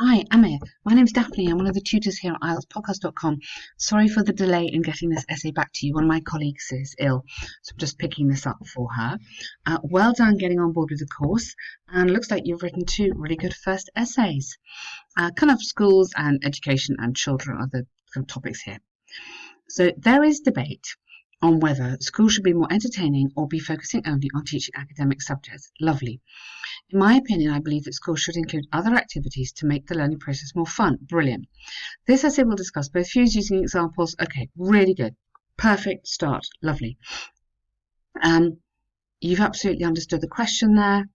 Hi, Amir. My name's Daphne. I'm one of the tutors here at Ieltspodcast.com. Sorry for the delay in getting this essay back to you. One of my colleagues is ill, so I'm just picking this up for her. Well done getting on board with the course, and looks like you've written two really good first essays. Kind of schools and education and children are the kind of topics here. So there is debate on whether schools should be more entertaining or be focusing only on teaching academic subjects. Lovely. In my opinion, I believe that schools should include other activities to make the learning process more fun. Brilliant. This essay will discuss both views using examples. Okay, really good. Perfect start. Lovely. You've absolutely understood the question there.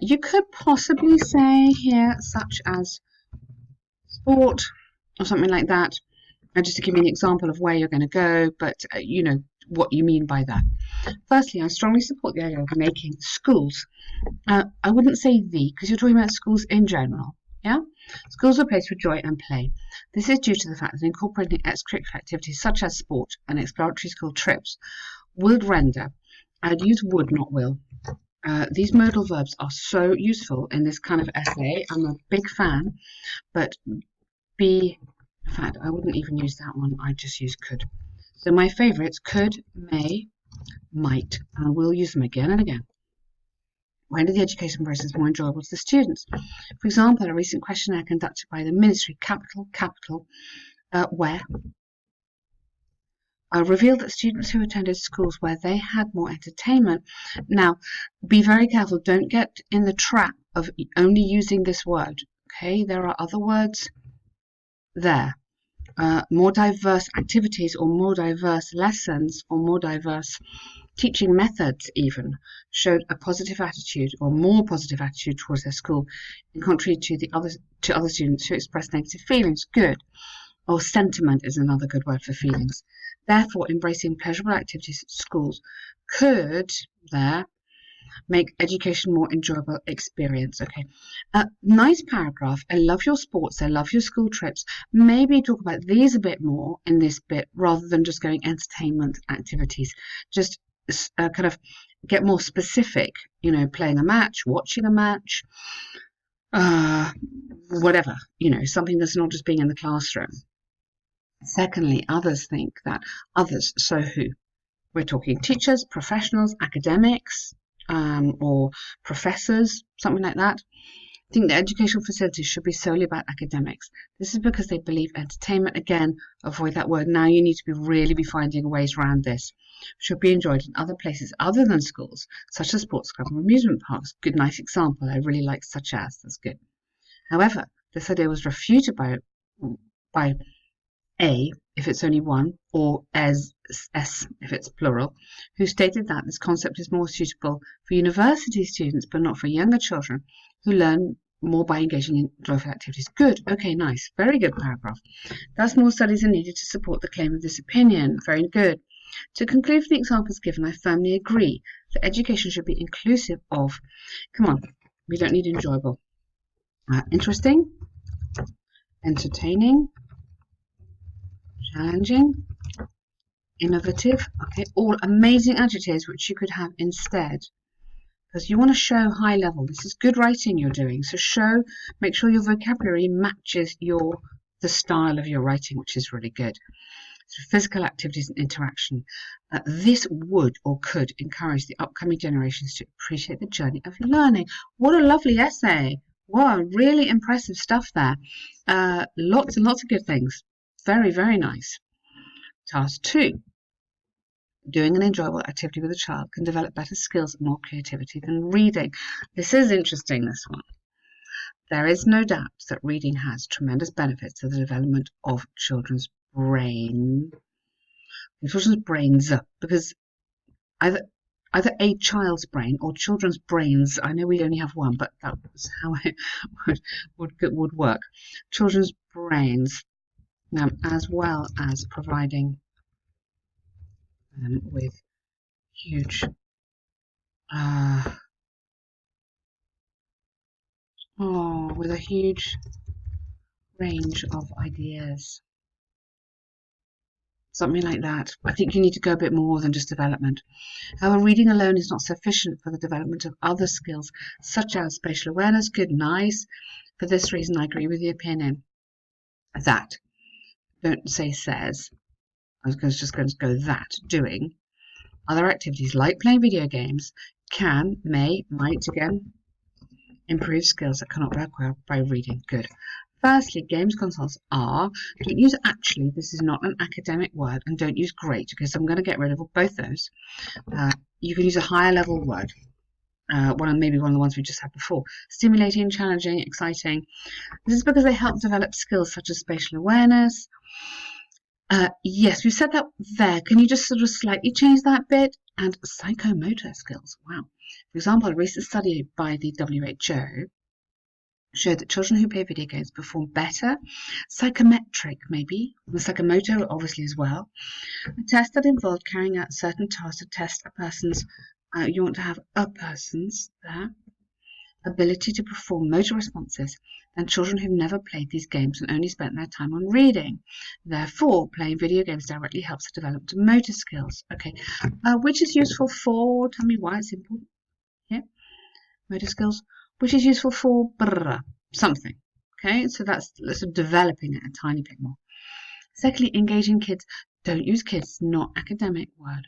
You could possibly say here, such as sport or something like that, just to give you an example of where you're going to go, but you know what you mean by that. Firstly, I strongly support the idea of making schools. I wouldn't say because you're talking about schools in general. Yeah? Schools are a place for joy and play. This is due to the fact that incorporating extracurricular activities such as sport and exploratory school trips would render, I'd use would, not will. These modal verbs are so useful in this kind of essay. I'm a big fan, but in fact, I wouldn't even use that one. I'd just use could. So my favourites, could, may, might, and I will use them again and again. Render the education process more enjoyable to the students. For example, a recent questionnaire conducted by the Ministry, where revealed that students who attended schools where they had more entertainment. Now, be very careful. Don't get in the trap of only using this word. Okay, there are other words there. More diverse activities or more diverse lessons or more diverse teaching methods even showed a positive attitude or more positive attitude towards their school in contrary to other students who expressed negative feelings. Good. Or sentiment is another good word for feelings. Therefore, embracing pleasurable activities at schools could make education more enjoyable experience. Okay, nice paragraph. I love your sports. I love your school trips. Maybe talk about these a bit more in this bit rather than just going entertainment activities. Just kind of get more specific. You know, playing a match, watching a match, whatever. You know, something that's not just being in the classroom. Secondly, others think that others. So who? We're talking teachers, professionals, academics, or professors, something like that. Think that educational facilities should be solely about academics. This is because they believe entertainment, again, avoid that word. Now you need to really be finding ways around this. Should be enjoyed in other places other than schools, such as sports clubs or amusement parks. Good, nice example. I really like such as. That's good. However, this idea was refuted by A, if it's only one, or as S, if it's plural, who stated that this concept is more suitable for university students, but not for younger children who learn more by engaging in joyful activities. Good. Okay, nice. Very good paragraph. Thus, more studies are needed to support the claim of this opinion. Very good. To conclude from the examples given, I firmly agree that education should be inclusive of, come on, we don't need enjoyable, interesting, entertaining, challenging, innovative, okay, all amazing adjectives which you could have instead. Because you want to show high level. This is good writing you're doing. So make sure your vocabulary matches the style of your writing, which is really good. So physical activities and interaction. This would or could encourage the upcoming generations to appreciate the journey of learning. What a lovely essay. Wow, really impressive stuff there. Lots and lots of good things. Very, very nice. Task 2. Doing an enjoyable activity with a child can develop better skills and more creativity than reading. This is interesting, this one. There is no doubt that reading has tremendous benefits to the development of children's brains, because either a child's brain or children's brains, I know we only have one, but that was how it would work. Children's brains, as well as providing with huge with a huge range of ideas. Something like that. I think you need to go a bit more than just development. However, reading alone is not sufficient for the development of other skills, such as spatial awareness. Good, nice. For this reason, I agree with the opinion that, don't say says, I was just going to go that, doing other activities like playing video games can, may, might, again, improve skills that cannot be acquired by reading. Good. Firstly, games consoles are, don't use actually, this is not an academic word, and don't use great, because I'm going to get rid of both those. You can use a higher level word. Maybe one of the ones we just had before. Stimulating, challenging, exciting. This is because they help develop skills such as spatial awareness. Yes, we've said that there. Can you just sort of slightly change that bit? And psychomotor skills. Wow. For example, a recent study by the WHO showed that children who play video games perform better. Psychometric, maybe. The psychomotor, obviously, as well. A test that involved carrying out certain tasks to test a person's, you want to have a person's there, ability to perform motor responses than children who've never played these games and only spent their time on reading. Therefore, playing video games directly helps to develop motor skills. Okay, which is useful for, tell me why it's important. Yeah, motor skills, which is useful for something. Okay, so that's developing it a tiny bit more. Secondly, engaging kids. Don't use kids, not academic word.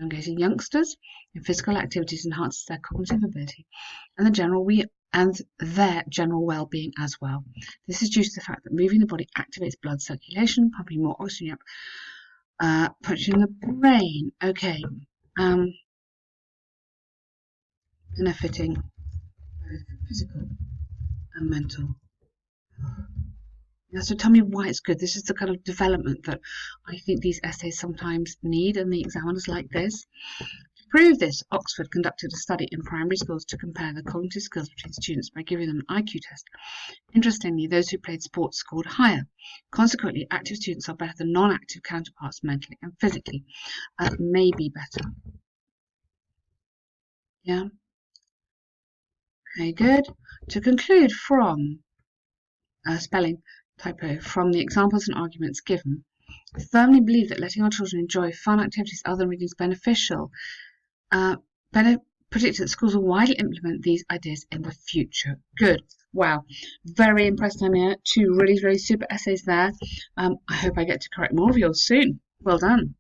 Engaging youngsters in physical activities enhances their cognitive ability and their general well-being as well. This is due to the fact that moving the body activates blood circulation, pumping more oxygen up, pushing the brain. Okay, benefiting both physical and mental health. Now, so tell me why it's good. This is the kind of development that I think these essays sometimes need, and the examiners like this. To prove this, Oxford conducted a study in primary schools to compare the cognitive skills between students by giving them an IQ test. Interestingly, those who played sports scored higher. Consequently, active students are better than non-active counterparts mentally and physically. Maybe better. Yeah? Okay, good. To conclude from spelling typo, from the examples and arguments given, I firmly believe that letting our children enjoy fun activities other than reading is beneficial. Predict that schools will widely implement these ideas in the future. Good. Wow. Very impressed, I'm here. 2 really, really super essays there. I hope I get to correct more of yours soon. Well done.